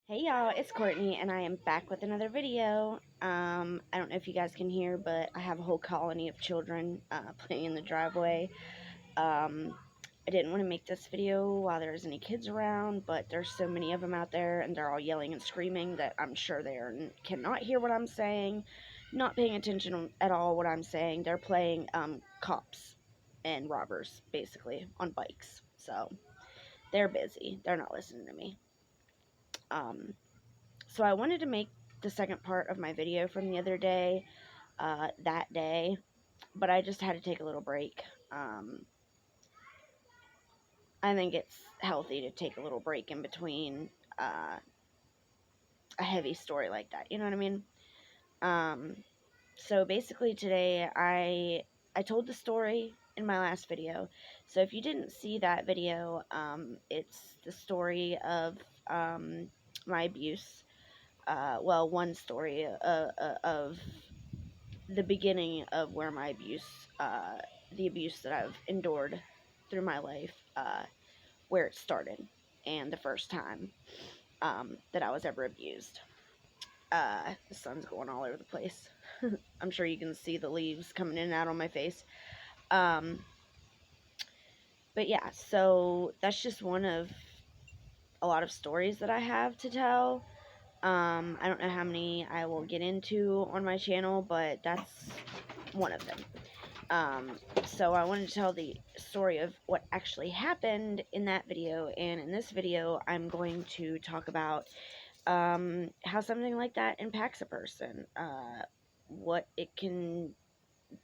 Hey y'all, it's Courtney and I am back with another video. I don't know if you guys can hear, but I have a whole colony of children playing in the driveway. I didn't want to make this video while there's any kids around, but there's so many of them out there and they're all yelling and screaming that I'm sure they cannot hear what I'm saying, not paying attention at all what I'm saying. They're playing cops and robbers, basically, on bikes. So, they're busy. They're not listening to me. So I wanted to make the second part of my video from the other day, that day, but I just had to take a little break. I think it's healthy to take a little break in between a heavy story like that, you know what I mean? So basically today I told the story in my last video. So if you didn't see that video, it's the story of my abuse. Well, one story of the beginning of where my abuse, the abuse that I've endured through my life, where it started, and the first time that I was ever abused. The sun's going all over the place. I'm sure you can see the leaves coming in and out on my face. But yeah, so that's just one of a lot of stories that I have to tell. I don't know how many I will get into on my channel, but that's one of them. So I wanted to tell the story of what actually happened in that video, and in this video I'm going to talk about how something like that impacts a person, what it can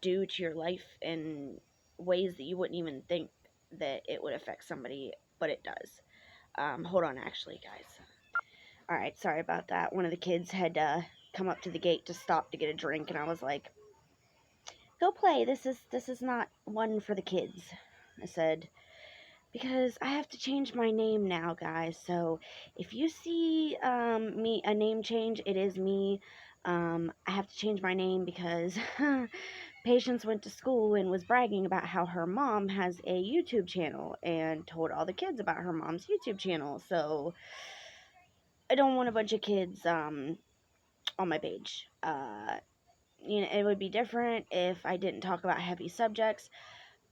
do to your life in ways that you wouldn't even think that it would affect somebody, but it does. Hold on, actually, guys. Alright, sorry about that. One of the kids had come up to the gate to stop to get a drink, and I was like, go play, this is not one for the kids, I said, because I have to change my name now, guys. So if you see me, a name change, it is me. I have to change my name because Patience went to school and was bragging about how her mom has a YouTube channel and told all the kids about her mom's YouTube channel. So I don't want a bunch of kids on my page. You know, it would be different if I didn't talk about heavy subjects,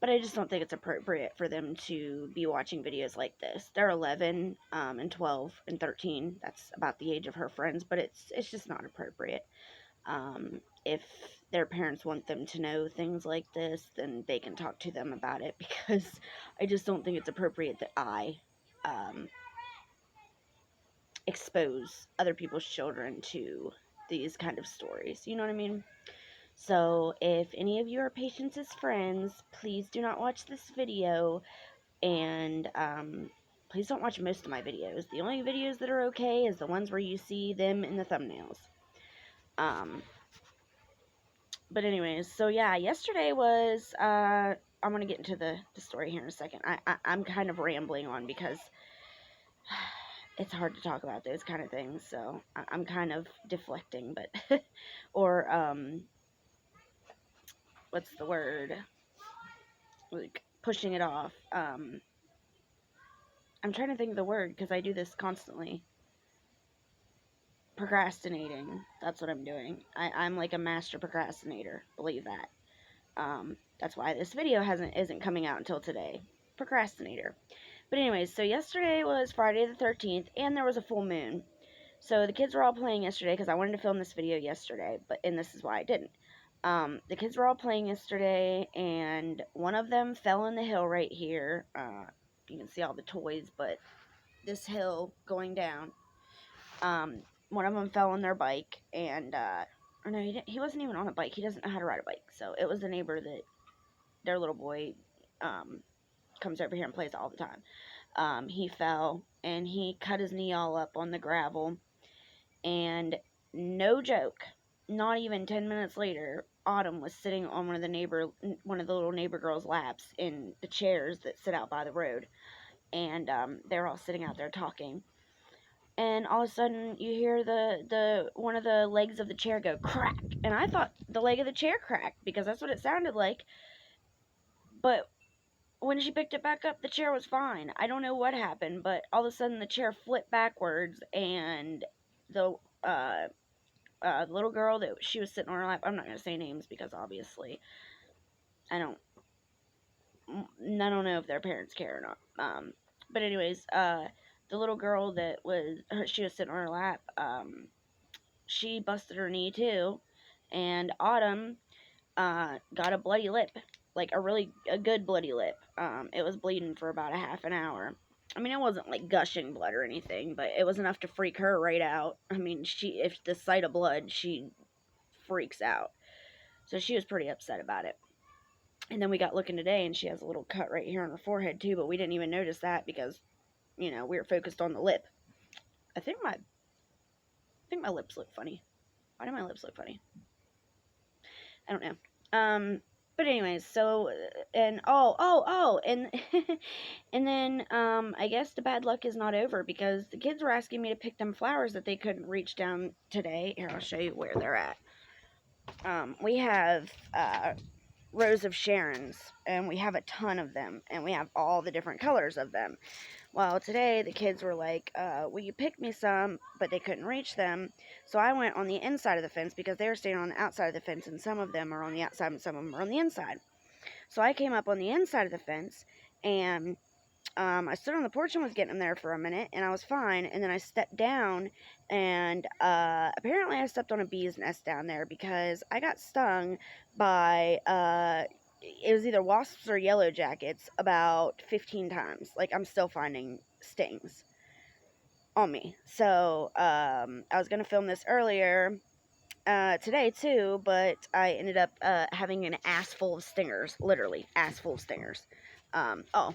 but I just don't think it's appropriate for them to be watching videos like this. They're 11, and 12, and 13. That's about the age of her friends, but it's just not appropriate. If their parents want them to know things like this, then they can talk to them about it, because I just don't think it's appropriate that I expose other people's children to these kind of stories. You know what I mean? So if any of you are Patience's friends, please do not watch this video, and please don't watch most of my videos. The only videos that are okay is the ones where you see them in the thumbnails. But anyways, so yeah, yesterday was, I'm going to get into the story here in a second. I'm kind of rambling on because it's hard to talk about those kind of things, so I'm kind of deflecting, but, or, what's the word, like, pushing it off. I'm trying to think of the word, because I do this constantly. Procrastinating. That's what I'm doing. I'm like a master procrastinator. Believe that. That's why this video isn't coming out until today. Procrastinator. But anyways, so yesterday was Friday the 13th, and there was a full moon. So the kids were all playing yesterday, because I wanted to film this video yesterday, and this is why I didn't. The kids were all playing yesterday, and one of them fell in the hill right here. You can see all the toys, but this hill going down. One of them fell on their bike, and, or no, he wasn't even on a bike. He doesn't know how to ride a bike. So it was the neighbor that their little boy, comes over here and plays all the time. He fell, and he cut his knee all up on the gravel, and no joke, not even 10 minutes later, Autumn was sitting on one of the little neighbor girls' laps in the chairs that sit out by the road, and, they're all sitting out there talking. And all of a sudden you hear the one of the legs of the chair go crack, and I thought the leg of the chair cracked because that's what it sounded like. But when she picked it back up, the chair was fine. I don't know what happened, but all of a sudden the chair flipped backwards, and the little girl that she was sitting on her lap, I'm not going to say names because obviously I don't know if their parents care or not. But anyways, the little girl that she was sitting on her lap, she busted her knee too, and Autumn got a bloody lip, like a good bloody lip. It was bleeding for about a half an hour. I mean, it wasn't like gushing blood or anything, but it was enough to freak her right out. I mean, if the sight of blood, she freaks out. So she was pretty upset about it. And then we got looking today, and she has a little cut right here on her forehead too, but we didn't even notice that because, we were focused on the lip. I think my lips look funny. Why do my lips look funny? I don't know. But anyways, so, and, and, and then, I guess the bad luck is not over, because the kids were asking me to pick them flowers that they couldn't reach down today. Here, I'll show you where they're at. We have, rows of Sharons, and we have a ton of them, and we have all the different colors of them. Well, today the kids were like, will you pick me some? But they couldn't reach them. So I went on the inside of the fence because they were staying on the outside of the fence, and some of them are on the outside and some of them are on the inside. So I came up on the inside of the fence, and I stood on the porch and was getting them there for a minute, and I was fine. And then I stepped down, and apparently I stepped on a bee's nest down there because I got stung by it was either wasps or yellow jackets about 15 times. Like, I'm still finding stings on me. So I was gonna film this earlier today too, but I ended up having an ass full of stingers. Literally ass full of stingers. Oh,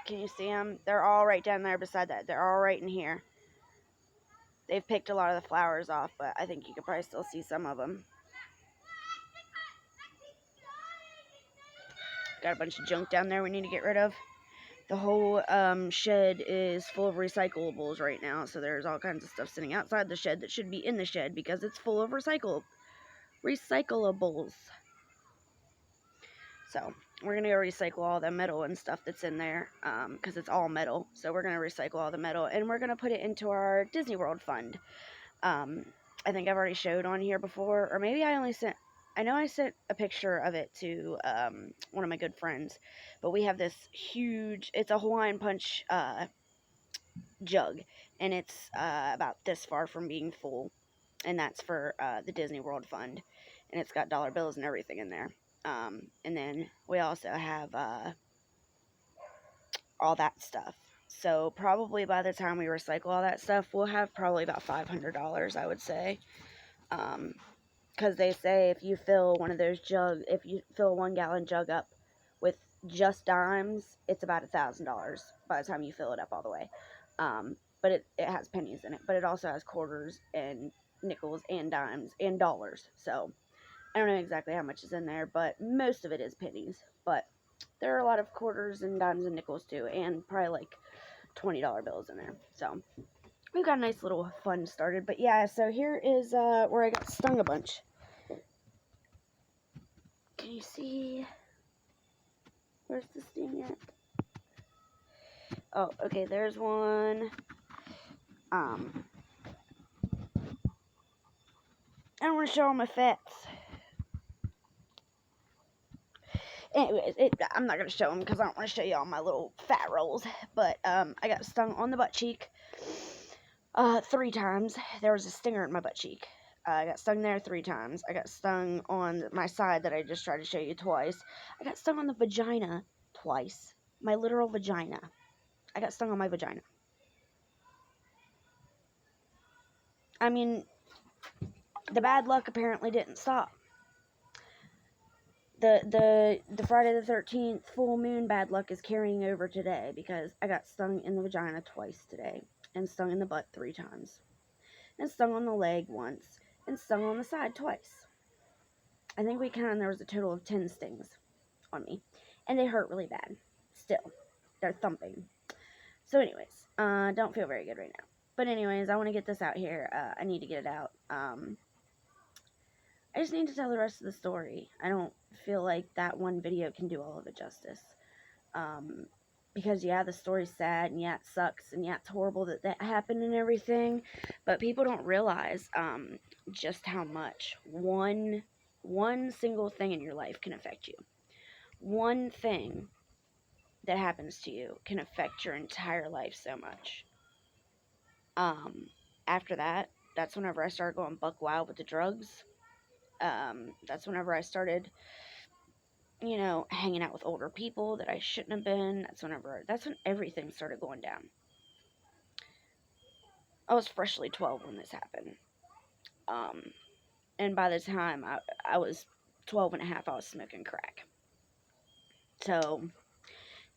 can you see them? They're all right down there beside that. They're all right in here. They've picked a lot of the flowers off, but I think you could probably still see some of them. Got a bunch of junk down there we need to get rid of. The whole shed is full of recyclables right now, so there's all kinds of stuff sitting outside the shed that should be in the shed because it's full of recyclables. So we're gonna go recycle all the metal and stuff that's in there, because it's all metal. So we're gonna recycle all the metal, and we're gonna put it into our Disney World fund. I think I've already showed on here before, or maybe I know I sent a picture of it to one of my good friends, but we have this huge, it's a Hawaiian Punch jug, and it's about this far from being full, and that's for the Disney World fund, and it's got dollar bills and everything in there. And then we also have all that stuff. So probably by the time we recycle all that stuff, we'll have probably about $500, I would say. Because they say if you fill one of those jugs, if you fill a 1 gallon jug up with just dimes, it's about $1,000 by the time you fill it up all the way. But it has pennies in it, but it also has quarters and nickels and dimes and dollars. So I don't know exactly how much is in there, but most of it is pennies. But there are a lot of quarters and dimes and nickels too, and probably like $20 bills in there. So we've got a nice little fun started. But yeah, so here is where I got stung a bunch. Can you see? Where's the sting at? Oh, okay, there's one. I don't want to show all my fats. Anyways, I'm not going to show them because I don't want to show you all my little fat rolls. But I got stung on the butt cheek 3 times. There was a stinger in my butt cheek. I got stung there 3 times. I got stung on my side that I just tried to show you twice. I got stung on the vagina twice. My literal vagina. I got stung on my vagina. I mean, the bad luck apparently didn't stop. The Friday the 13th full moon bad luck is carrying over today because I got stung in the vagina twice today, and stung in the butt 3 times, and stung on the leg once, and stung on the side twice. I think there was a total of 10 stings on me, and they hurt really bad. Still, they're thumping. So anyways, don't feel very good right now. But anyways, I want to get this out here. I need to get it out. I just need to tell the rest of the story. I don't feel like that one video can do all of it justice. Because yeah, the story's sad, and yeah, it sucks, and yeah, it's horrible that that happened and everything, but people don't realize just how much one single thing in your life can affect you. One thing that happens to you can affect your entire life so much. After that, that's whenever I started going buck wild with the drugs. That's whenever I started, hanging out with older people that I shouldn't have been. That's when everything started going down. I was freshly 12 when this happened. Um, and by the time I was 12 and a half, I was smoking crack. So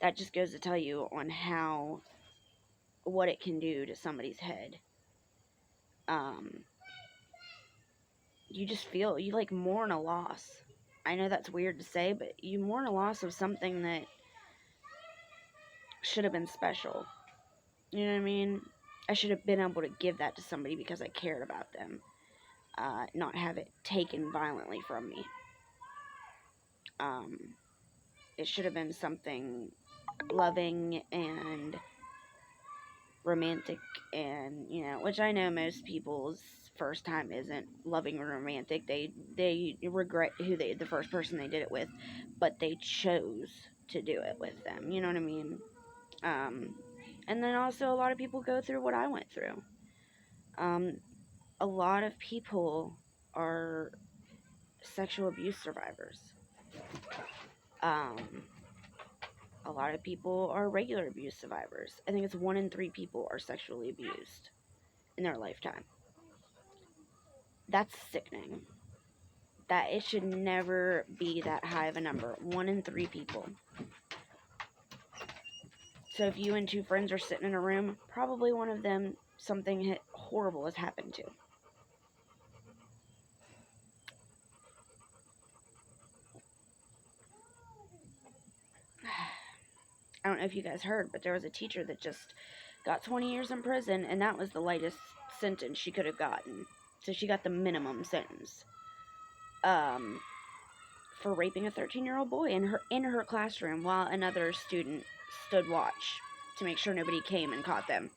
that just goes to tell you on what it can do to somebody's head. Um, you just feel, you like mourn a loss. I know that's weird to say, but you mourn a loss of something that should have been special. You know what I mean? I should have been able to give that to somebody because I cared about them, not have it taken violently from me. It should have been something loving and romantic, and which I know most people's first time isn't loving or romantic. They regret the first person they did it with, but they chose to do it with them. You know what I mean? And then also a lot of people go through what I went through. A lot of people are sexual abuse survivors. A lot of people are regular abuse survivors. I think it's 1 in 3 people are sexually abused in their lifetime. That's sickening. That it should never be that high of a number. 1 in 3 people. So if you and 2 friends are sitting in a room, probably one of them something horrible has happened to. I don't know if you guys heard, but there was a teacher that just got 20 years in prison, and that was the lightest sentence she could have gotten. So she got the minimum sentence. For raping a 13-year-old boy in her classroom while another student stood watch to make sure nobody came and caught them.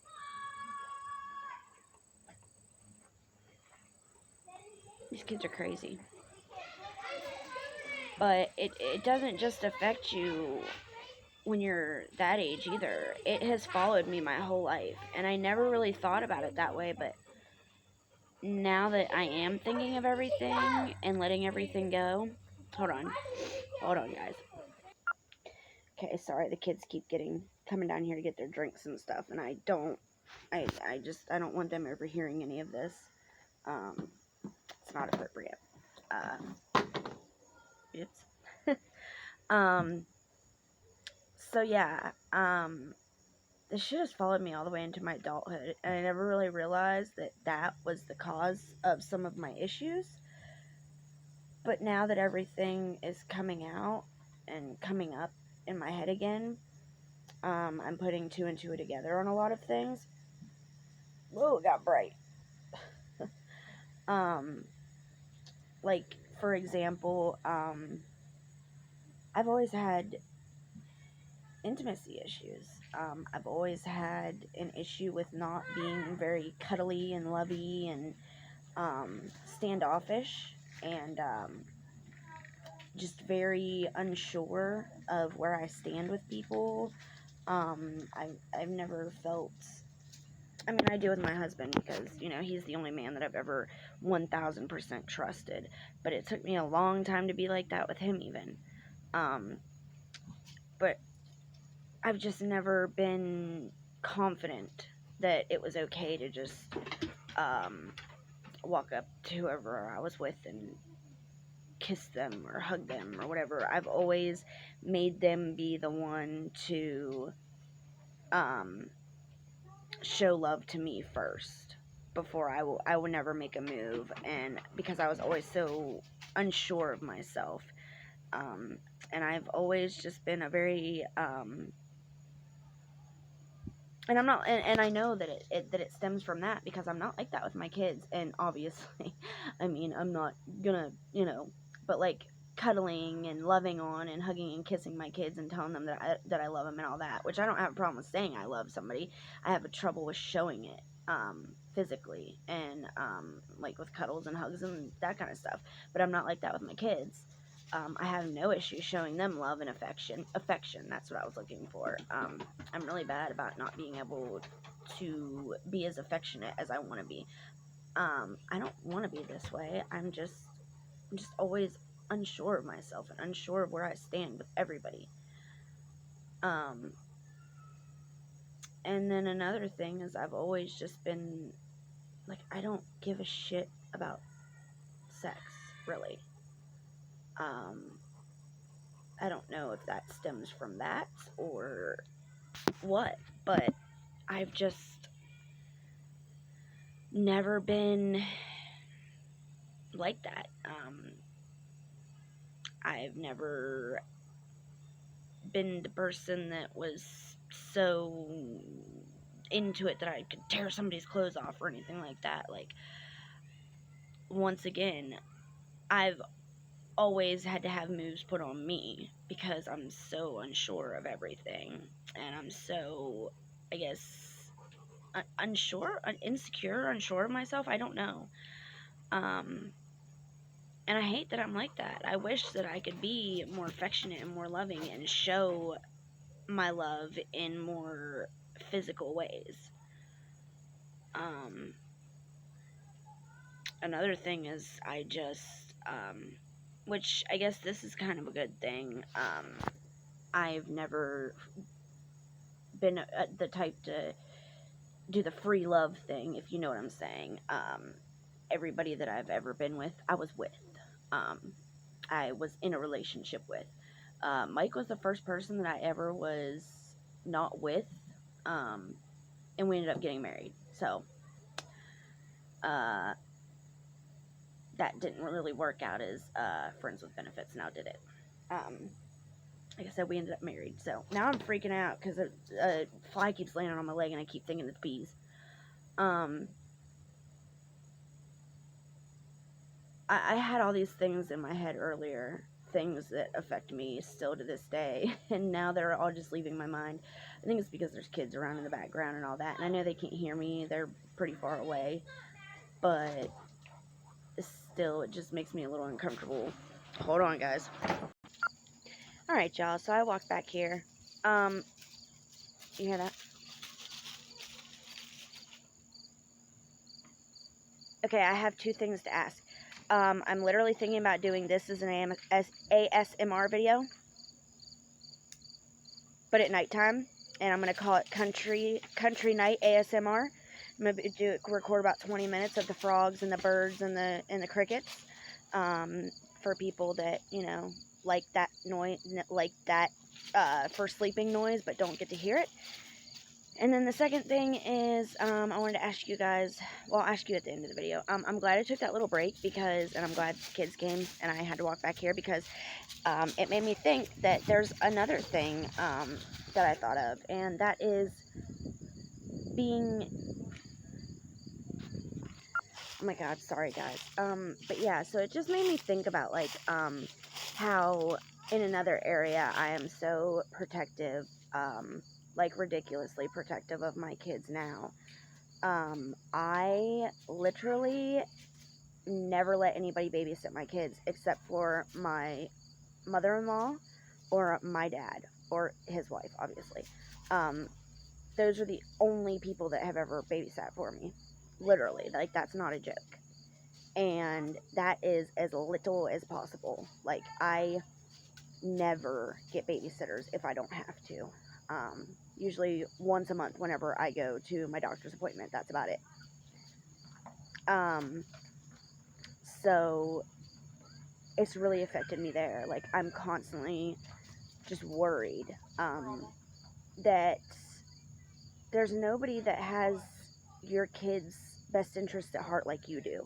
These kids are crazy. But it doesn't just affect you when you're that age either. It has followed me my whole life, and I never really thought about it that way, but now that I am thinking of everything and letting everything go. Hold on, guys. Okay, sorry, the kids keep coming down here to get their drinks and stuff, and I don't want them overhearing any of this. It's not appropriate. Oops. So yeah, this shit has followed me all the way into my adulthood, and I never really realized that was the cause of some of my issues. But now that everything is coming out and coming up in my head again, I'm putting 2 and 2 together on a lot of things. Whoa, it got bright. Like, for example, I've always had intimacy issues. I've always had an issue with not being very cuddly and lovey and standoffish, and just very unsure of where I stand with people. I've never felt, I mean, I do with my husband because, he's the only man that I've ever 1000% trusted, but it took me a long time to be like that with him even. But I've just never been confident that it was okay to just walk up to whoever I was with and kiss them or hug them or whatever. I've always made them be the one to show love to me first before I will never make a move, and because I was always so unsure of myself, and I've always just been a very And I'm not, and I know that it stems from that, because I'm not like that with my kids. And obviously, I mean, I'm not gonna, but like cuddling and loving on and hugging and kissing my kids and telling them that I love them and all that, which I don't have a problem with saying I love somebody. I have a trouble with showing it physically, and like with cuddles and hugs and that kind of stuff. But I'm not like that with my kids. I have no issue showing them love and affection. That's what I was looking for. I'm really bad about not being able to be as affectionate as I want to be. I don't want to be this way. I'm just always unsure of myself and unsure of where I stand with everybody. And then another thing is, I've always just been like, I don't give a shit about sex, really. I don't know if that stems from that or what, but I've just never been like that. I've never been the person that was so into it that I could tear somebody's clothes off or anything like that. Like, once again, I've always had to have moves put on me because I'm so unsure of everything, and I'm so, I guess, unsure, insecure, unsure of myself. I don't know. And I hate that I'm like that. I wish that I could be more affectionate and more loving and show my love in more physical ways. Another thing is, I just, which I guess this is kind of a good thing. I've never been the type to do the free love thing, if you know what I'm saying. Everybody that I've ever been with, I was with. I was in a relationship with. Mike was the first person that I ever was not with, and we ended up getting married. So, that didn't really work out as friends with benefits, now did it? Like I said, we ended up married. So now I'm freaking out because a fly keeps landing on my leg and I keep thinking it's bees. I had all these things in my head earlier, things that affect me still to this day, and now they're all just leaving my mind. I think it's because there's kids around in the background and all that, and I know they can't hear me, they're pretty far away, but still, it just makes me a little uncomfortable. Hold on, guys. Alright, y'all, so I walked back here. You hear that? Okay, I have two things to ask. I'm literally thinking about doing this as an ASMR video, but at nighttime, and I'm going to call it Country Night ASMR. I'm going to record about 20 minutes of the frogs and the birds and the crickets, for people that, like that noise, for sleeping noise, but don't get to hear it. And then the second thing is, I wanted to ask you guys, well, I'll ask you at the end of the video. I'm glad I took that little break and I'm glad the kids came and I had to walk back here because it made me think that there's another thing that I thought of, and that is being, oh my god, sorry guys. But yeah, so it just made me think about, like, how in another area I am so protective, like ridiculously protective of my kids now. I literally never let anybody babysit my kids except for my mother-in-law or my dad or his wife, obviously. Those are the only people that have ever babysat for me. Literally, like, that's not a joke. And that is as little as possible. Like, I never get babysitters if I don't have to. Usually once a month whenever I go to my doctor's appointment. That's about it. So it's really affected me there. Like, I'm constantly just worried that there's nobody that has your kids' best interest at heart like you do.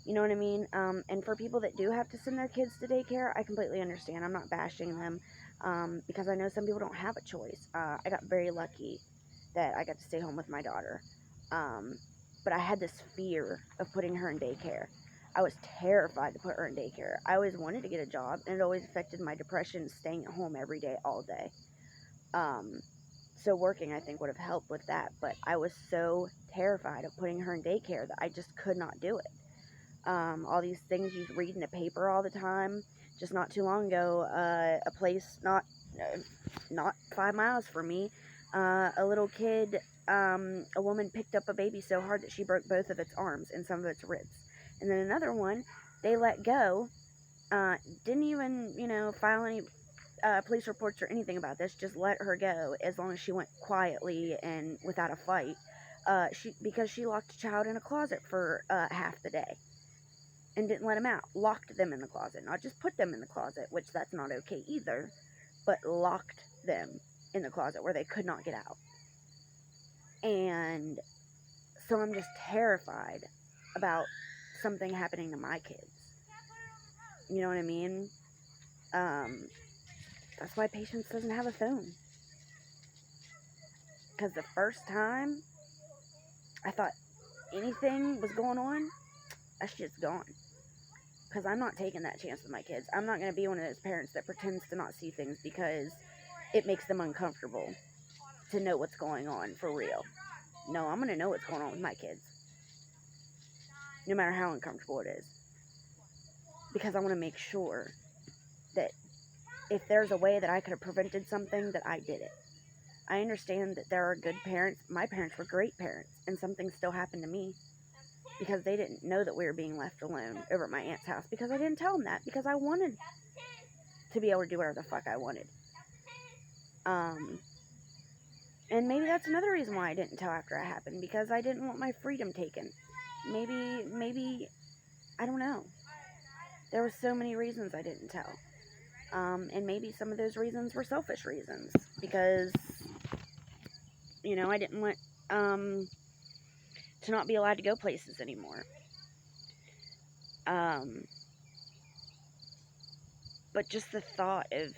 You know what I mean? And for people that do have to send their kids to daycare, I completely understand. I'm not bashing them, because I know some people don't have a choice. I got very lucky that I got to stay home with my daughter. But I had this fear of putting her in daycare. I was terrified to put her in daycare. I always wanted to get a job, and it always affected my depression, staying at home every day, all day. So working, I think, would have helped with that. But I was so terrified of putting her in daycare that I just could not do it. All these things you read in the paper all the time. Just not too long ago, a place not 5 miles from me, a little kid, a woman picked up a baby so hard that she broke both of its arms and some of its ribs. And then another one, they let go, didn't even, file any police reports or anything about this, just let her go as long as she went quietly and without a fight, because she locked a child in a closet for half the day and didn't let them out. Locked them in the closet, not just put them in the closet, which that's not okay either, but locked them in the closet where they could not get out. And so I'm just terrified about something happening to my kids. You know what I mean? That's why Patience doesn't have a phone. Because the first time I thought anything was going on, that shit's gone. Because I'm not taking that chance with my kids. I'm not going to be one of those parents that pretends to not see things because it makes them uncomfortable to know what's going on for real. No, I'm going to know what's going on with my kids. No matter how uncomfortable it is. Because I want to make sure that if there's a way that I could have prevented something, that I did it. I understand that there are good parents. My parents were great parents. And something still happened to me. Because they didn't know that we were being left alone over at my aunt's house. Because I didn't tell them that. Because I wanted to be able to do whatever the fuck I wanted. And maybe that's another reason why I didn't tell after it happened. Because I didn't want my freedom taken. Maybe, I don't know. There were so many reasons I didn't tell. And maybe some of those reasons were selfish reasons. Because, I didn't want, to not be allowed to go places anymore. But just the thought of